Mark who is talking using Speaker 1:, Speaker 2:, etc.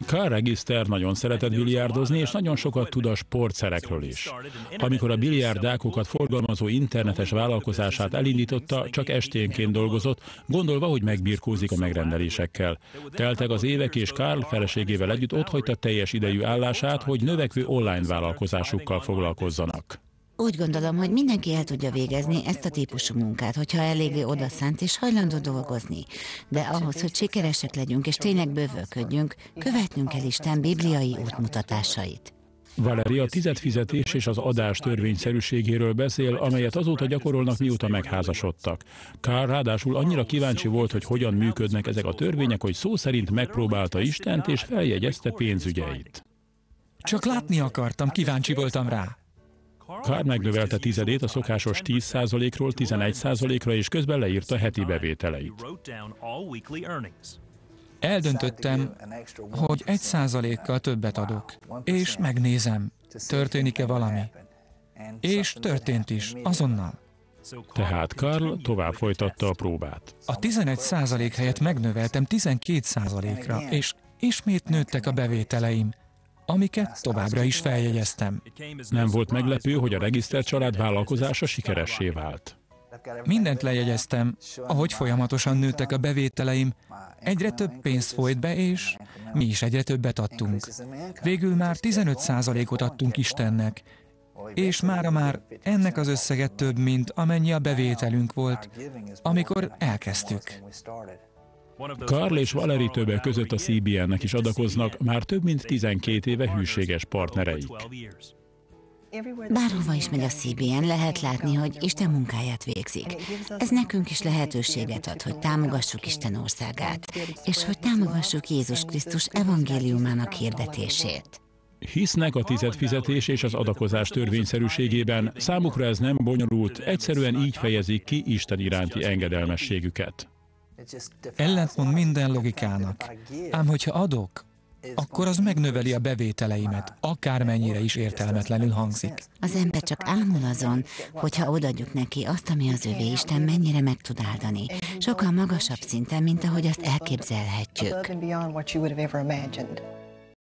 Speaker 1: Carl Register nagyon szeretett biliárdozni, és nagyon sokat tud a sportszerekről is. Amikor a biliárdákokat forgalmazó internetes vállalkozását elindította, csak esténként dolgozott, gondolva, hogy megbirkózik a megrendelésekkel. Teltek az évek, és Carl feleségével együtt otthagyta teljes idejű állását, hogy növekvő online vállalkozásukkal foglalkozzanak.
Speaker 2: Úgy gondolom, hogy mindenki el tudja végezni ezt a típusú munkát, hogyha eléggé odaszánt és hajlandó dolgozni. De ahhoz, hogy sikeresek legyünk és tényleg bővölködjünk, követnünk kell Isten bibliai útmutatásait.
Speaker 1: Valerie a tizedfizetés és az adás törvényszerűségéről beszél, amelyet azóta gyakorolnak, mióta megházasodtak. Carl ráadásul annyira kíváncsi volt, hogy hogyan működnek ezek a törvények, hogy szó szerint megpróbálta Istent és feljegyezte pénzügyeit.
Speaker 3: Csak látni akartam, kíváncsi voltam rá.
Speaker 1: Carl megnövelte tizedét a szokásos 10%-ról 11%-ra, és közben leírta heti bevételeit.
Speaker 3: Eldöntöttem, hogy 1%-kal többet adok, és megnézem, történik-e valami. És történt is, azonnal.
Speaker 1: Tehát Carl tovább folytatta a próbát.
Speaker 3: A 11% helyett megnöveltem 12%-ra, és ismét nőttek a bevételeim, amiket továbbra is feljegyeztem.
Speaker 1: Nem volt meglepő, hogy a Register család vállalkozása sikeressé vált.
Speaker 3: Mindent lejegyeztem, ahogy folyamatosan nőttek a bevételeim, egyre több pénz folyt be, és mi is egyre többet adtunk. Végül már 15%-ot adtunk Istennek, és mára már ennek az összege több, mint amennyi a bevételünk volt, amikor elkezdtük.
Speaker 1: Carl és Valerie többek között a CBN-nek is adakoznak, már több mint 12 éve hűséges partnereik.
Speaker 2: Bárhova is megy a CBN, lehet látni, hogy Isten munkáját végzik. Ez nekünk is lehetőséget ad, hogy támogassuk Isten országát, és hogy támogassuk Jézus Krisztus evangéliumának hirdetését.
Speaker 1: Hisznek a tizedfizetés és az adakozás törvényszerűségében, számukra ez nem bonyolult, egyszerűen így fejezik ki Isten iránti engedelmességüket.
Speaker 3: Ellentmond minden logikának, ám hogyha adok, akkor az megnöveli a bevételeimet, akármennyire is értelmetlenül hangzik.
Speaker 2: Az ember csak ámul azon, hogyha odaadjuk neki azt, ami az övé, Isten mennyire meg tud áldani. Sokkal magasabb szinten, mint ahogy azt elképzelhetjük.